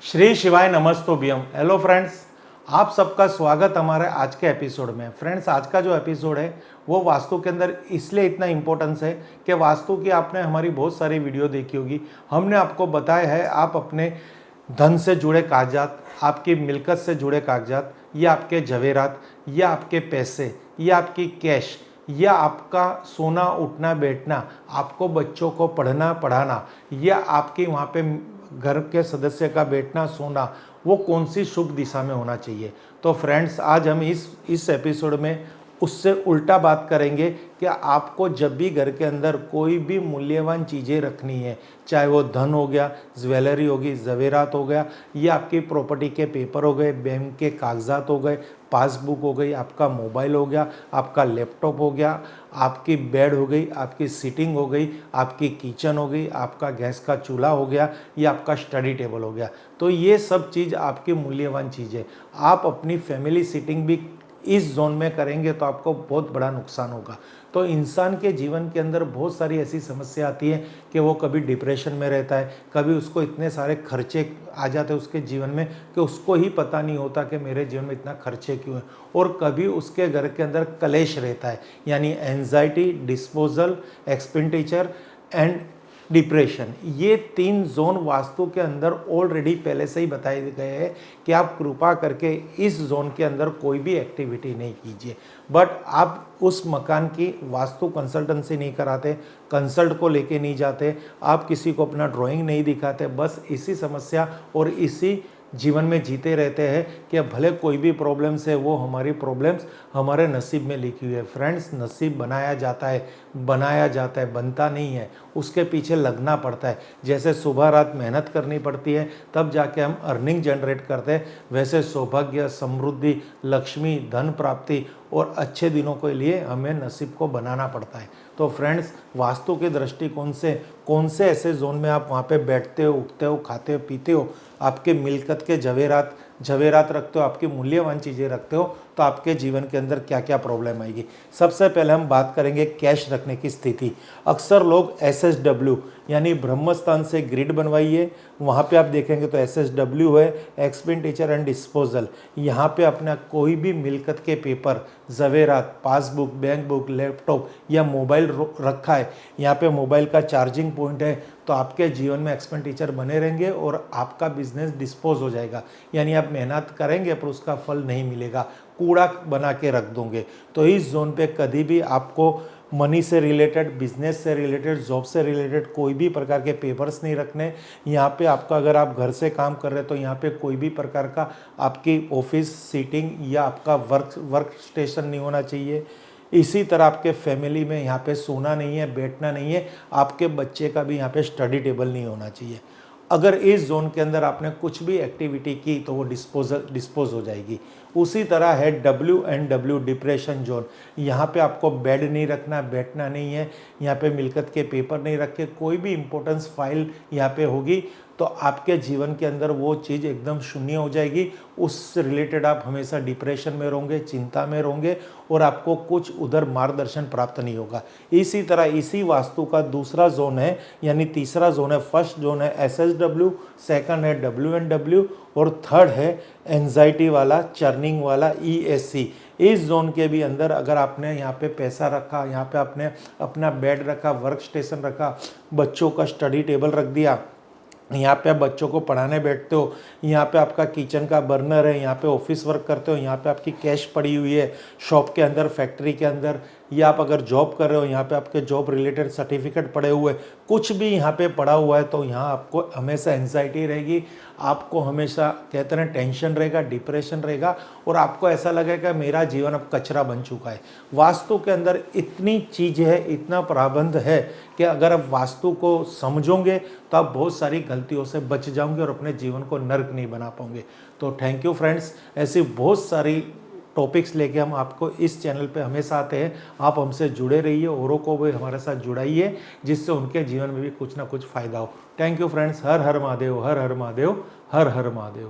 श्री शिवाय नमस्तोभ्यम। Hello friends, आप सबका स्वागत हमारे आज के एपिसोड में। फ्रेंड्स, आज का जो एपिसोड है वो वास्तु के अंदर इसलिए इतना इम्पोर्टेंस है कि वास्तु की आपने हमारी बहुत सारी वीडियो देखी होगी। हमने आपको बताया है आप अपने धन से जुड़े कागजात, आपकी मिल्कत से जुड़े कागजात, या आपके जवेरात, या आपके पैसे, या आपकी कैश, या आपका सोना उठना बैठना, आपको बच्चों को पढ़ना पढ़ाना, या आपकी वहाँ पे घर के सदस्य का बैठना सोना, वो कौन सी शुभ दिशा में होना चाहिए। तो फ्रेंड्स, आज हम इस एपिसोड में उससे उल्टा बात करेंगे कि आपको जब भी घर के अंदर कोई भी मूल्यवान चीज़ें रखनी है, चाहे वो धन हो गया, ज्वेलरी होगी, जवेरात हो गया, या आपकी प्रॉपर्टी के पेपर हो गए, बैंक के कागजात हो गए, पासबुक हो गई, आपका मोबाइल हो गया, आपका लैपटॉप हो गया, आपकी बेड हो गई, आपकी सीटिंग हो गई, आपकी किचन हो गई, आपका गैस का चूल्हा हो गया, या आपका स्टडी टेबल हो गया, तो ये सब चीज़ आपकी मूल्यवान चीज़ है। आप अपनी फैमिली सीटिंग भी इस जोन में करेंगे तो आपको बहुत बड़ा नुकसान होगा। तो इंसान के जीवन के अंदर बहुत सारी ऐसी समस्या आती है कि वो कभी डिप्रेशन में रहता है, कभी उसको इतने सारे खर्चे आ जाते हैं उसके जीवन में कि उसको ही पता नहीं होता कि मेरे जीवन में इतना खर्चे क्यों है। और कभी उसके घर के अंदर कलेश रहता है, यानी anxiety, disposal, expenditure and depression. ये 3 जोन वास्तु के अंदर ऑलरेडी पहले से ही बताए गए हैं कि आप कृपा करके इस जोन के अंदर कोई भी एक्टिविटी नहीं कीजिए। बट आप उस मकान की वास्तु कंसल्टेंसी नहीं कराते, कंसल्ट को लेके नहीं जाते, आप किसी को अपना ड्राइंग नहीं दिखाते, बस इसी समस्या और इसी जीवन में जीते रहते हैं कि भले कोई भी प्रॉब्लम्स है वो हमारी प्रॉब्लम्स हमारे नसीब में लिखी हुई है। फ्रेंड्स, नसीब बनाया जाता है, बनता नहीं है, उसके पीछे लगना पड़ता है। जैसे सुबह रात मेहनत करनी पड़ती है तब जाके हम अर्निंग जनरेट करते हैं, वैसे सौभाग्य, समृद्धि, लक्ष्मी, धन प्राप्ति और अच्छे दिनों के लिए हमें नसीब को बनाना पड़ता है। तो फ्रेंड्स, वास्तु के दृष्टिकोण से कौन से ऐसे जोन में आप वहाँ पे बैठते हो, उठते हो, खाते हो, पीते हो, आपके मिल्कत के जवेरात रखते हो, आपकी मूल्यवान चीज़ें रखते हो, तो आपके जीवन के अंदर क्या क्या प्रॉब्लम आएगी। सबसे पहले हम बात करेंगे कैश रखने की स्थिति। अक्सर लोग SSW यानी ब्रह्मस्थान से ग्रिड बनवाइए, वहाँ पे आप देखेंगे तो SSW है, एक्सपेंडिचर एंड डिस्पोजल। यहाँ पे अपना कोई भी मिल्कत के पेपर, जवेरात, पासबुक, बैंक बुक, लैपटॉप या मोबाइल रखा है, यहाँ पे मोबाइल का चार्जिंग पॉइंट है, तो आपके जीवन में एक्सपेंडिचर बने रहेंगे और आपका बिजनेस डिस्पोज हो जाएगा। यानी आप मेहनत करेंगे पर उसका फल नहीं मिलेगा, कूड़ा बना के रख दोगे। तो इस जोन पे कभी भी आपको मनी से रिलेटेड, बिजनेस से रिलेटेड, जॉब से रिलेटेड कोई भी प्रकार के पेपर्स नहीं रखने। यहाँ पे आपका, अगर आप घर से काम कर रहे हैं तो यहाँ पे कोई भी प्रकार का आपकी ऑफिस सीटिंग या आपका वर्क स्टेशन नहीं होना चाहिए। इसी तरह आपके फैमिली में यहाँ पे सोना नहीं है, बैठना नहीं है, आपके बच्चे का भी यहाँ पे स्टडी टेबल नहीं होना चाहिए। अगर इस जोन के अंदर आपने कुछ भी एक्टिविटी की तो वो डिस्पोज हो जाएगी। उसी तरह है WNW डिप्रेशन जोन। यहाँ पे आपको बेड नहीं रखना, बैठना नहीं है, यहाँ पे मिल्कत के पेपर नहीं रखे, कोई भी इंपॉर्टेंस फाइल यहाँ पे होगी तो आपके जीवन के अंदर वो चीज़ एकदम शून्य हो जाएगी। उससे रिलेटेड आप हमेशा डिप्रेशन में रहोगे, चिंता में रहोगे और आपको कुछ उधर मार्गदर्शन प्राप्त नहीं होगा। इसी तरह इसी वास्तु का दूसरा जोन है, यानी तीसरा जोन है, फर्स्ट जोन है SSW, सेकंड है WNW और थर्ड है एंजाइटी वाला, चर्निंग वाला ESC। इस जोन के भी अंदर अगर आपने यहाँ पे पैसा रखा, यहाँ पे आपने अपना बेड रखा, वर्क स्टेशन रखा, बच्चों का स्टडी टेबल रख दिया, यहाँ पे आप बच्चों को पढ़ाने बैठते हो, यहाँ पे आपका किचन का बर्नर है, यहाँ पे ऑफिस वर्क करते हो, यहाँ पे आपकी कैश पड़ी हुई है शॉप के अंदर, फैक्ट्री के अंदर, या आप अगर जॉब कर रहे हो यहाँ पे आपके जॉब रिलेटेड सर्टिफिकेट पड़े हुए, कुछ भी यहाँ पे पड़ा हुआ है, तो यहाँ आपको हमेशा एंजाइटी रहेगी, आपको हमेशा कहते हैं टेंशन रहेगा, डिप्रेशन रहेगा और आपको ऐसा लगेगा मेरा जीवन अब कचरा बन चुका है। वास्तु के अंदर इतनी चीज़ है, इतना प्रबंध है कि अगर आप वास्तु को समझोगे तो आप बहुत सारी गलतियों से बच जाओगे और अपने जीवन को नर्क नहीं बना पाओगे। तो थैंक यू फ्रेंड्स, ऐसी बहुत सारी टॉपिक्स लेके हम आपको इस चैनल पे हमेशा आते हैं। आप हमसे जुड़े रहिए, औरों को भी हमारे साथ जुड़ाइए जिससे उनके जीवन में भी कुछ ना कुछ फ़ायदा हो। Thank you friends. Her her Mahadev, her her Mahadev, her her Mahadev.